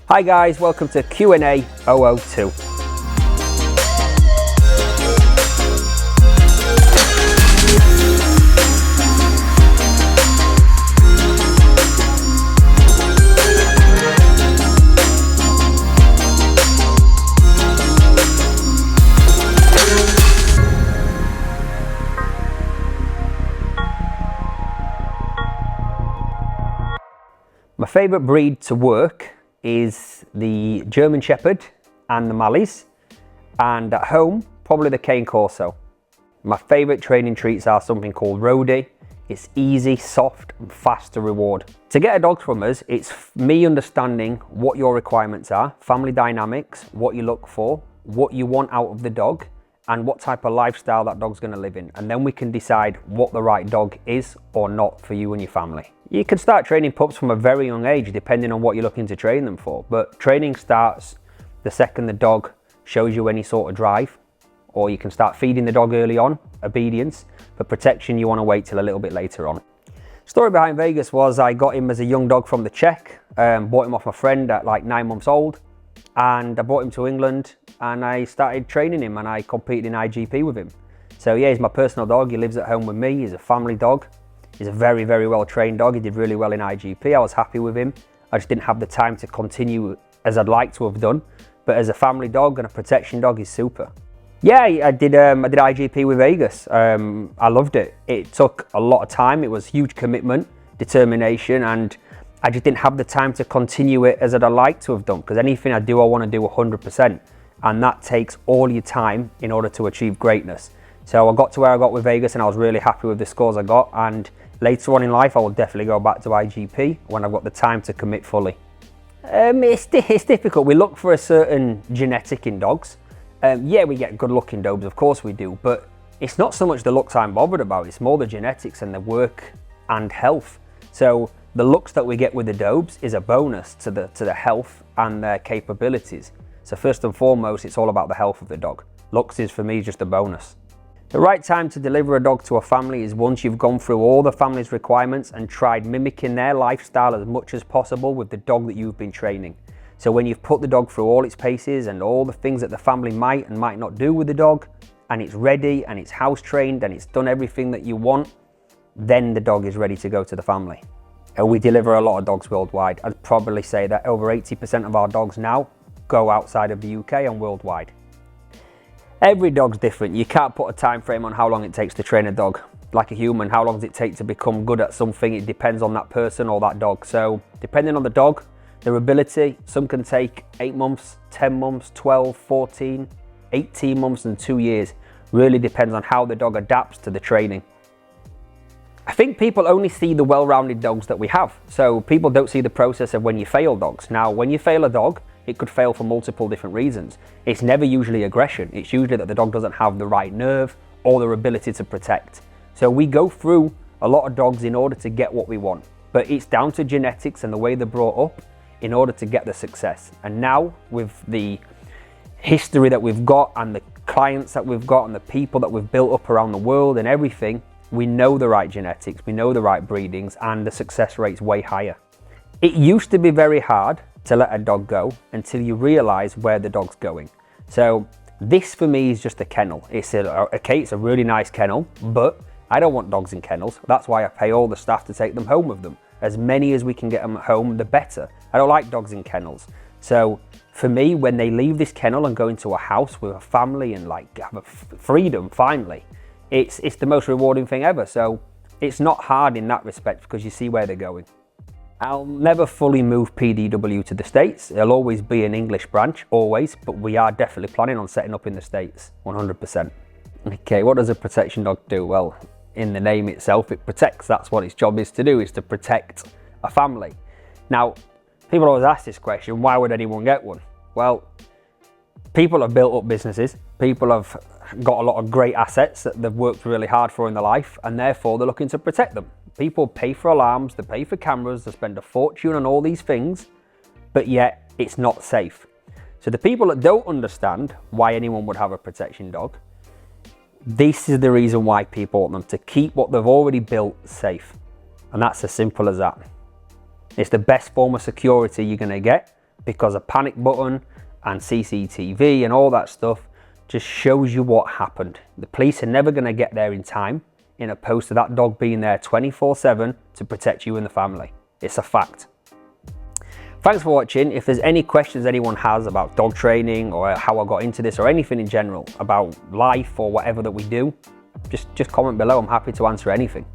Hi guys, welcome to Q&A 002. My favourite breed to work is the German Shepherd and the Malleys, and at home probably the Cane Corso. My favourite training treats are something called Roadie. It's easy, soft and fast to reward. To get a dog from us, it's me understanding what your requirements are, family dynamics, what you look for, what you want out of the dog, and what type of lifestyle that dog's going to live in, and then we can decide what the right dog is or not for you and your family. You can start training pups from a very young age depending on what you're looking to train them for, but training starts the second the dog shows you any sort of drive, or you can start feeding the dog early on, obedience. For protection you want to wait till a little bit later on. Story behind Vegas was I got him as a young dog from the Czech, bought him off my friend at like 9 months old, and I brought him to England and I started training him and I competed in IGP with him. So yeah, he's my personal dog. He lives at home with me. He's a family dog. He's a very, very well trained dog. He did really well in IGP. I was happy with him. I just didn't have the time to continue as I'd like to have done. But as a family dog and a protection dog, he's super. Yeah, I did IGP with Vegas. I loved it. It took a lot of time. It was huge commitment, determination, and I just didn't have the time to continue it as I'd like to have done, because anything I do, I want to do 100%. And that takes all your time in order to achieve greatness. So I got to where I got with Vegas and I was really happy with the scores I got, and later on in life I will definitely go back to IGP when I've got the time to commit fully. It's difficult. We look for a certain genetic in dogs. Yeah, we get good looking Dobes, of course we do, but it's not so much the looks I'm bothered about, it's more the genetics and the work and health. So the looks that we get with the Dobes is a bonus to the health and their capabilities. So first and foremost, it's all about the health of the dog. Looks is for me just a bonus. The right time to deliver a dog to a family is once you've gone through all the family's requirements and tried mimicking their lifestyle as much as possible with the dog that you've been training. So when you've put the dog through all its paces and all the things that the family might and might not do with the dog, and it's ready and it's house trained and it's done everything that you want, then the dog is ready to go to the family. We deliver a lot of dogs worldwide. I'd probably say that over 80% of our dogs now go outside of the UK and worldwide. Every dog's different. You can't put a time frame on how long it takes to train a dog. Like a human, how long does it take to become good at something? It depends on that person or that dog. So depending on the dog, their ability, some can take 8 months, 10 months, 12, 14, 18 months and 2 years. Really depends on how the dog adapts to the training. I think people only see the well-rounded dogs that we have. So people don't see the process of when you fail dogs. Now, when you fail a dog, it could fail for multiple different reasons. It's never usually aggression. It's usually that the dog doesn't have the right nerve or the ability to protect. So we go through a lot of dogs in order to get what we want. But it's down to genetics and the way they're brought up in order to get the success. And now with the history that we've got and the clients that we've got and the people that we've built up around the world and everything, we know the right genetics, we know the right breedings, and the success rate's way higher. It used to be very hard to let a dog go until you realize where the dog's going. So this for me is just a kennel. It's a really nice kennel, but I don't want dogs in kennels. That's why I pay all the staff to take them home with them. As many as we can get them at home, the better. I don't like dogs in kennels. So for me, when they leave this kennel and go into a house with a family and like have a freedom finally, it's the most rewarding thing ever. So it's not hard in that respect because you see where they're going. I'll never fully move PDW to the States. It'll always be an English branch, always, but we are definitely planning on setting up in the States, 100%. Okay, what does a protection dog do? Well, in the name itself, it protects. That's what its job is to do, is to protect a family. Now, people always ask this question, why would anyone get one? Well, people have built up businesses. People have got a lot of great assets that they've worked really hard for in their life, and therefore they're looking to protect them. People pay for alarms, they pay for cameras, they spend a fortune on all these things, but yet it's not safe. So the people that don't understand why anyone would have a protection dog, this is the reason why people want them, to keep what they've already built safe. And that's as simple as that. It's the best form of security you're going to get, because a panic button and CCTV and all that stuff just shows you what happened. The police are never going to get there in time, in opposed to that dog being there 24/7 to protect you and the family. It's a fact. Thanks for watching. If there's any questions anyone has about dog training or how I got into this or anything in general about life or whatever that we do, just comment below. I'm happy to answer anything.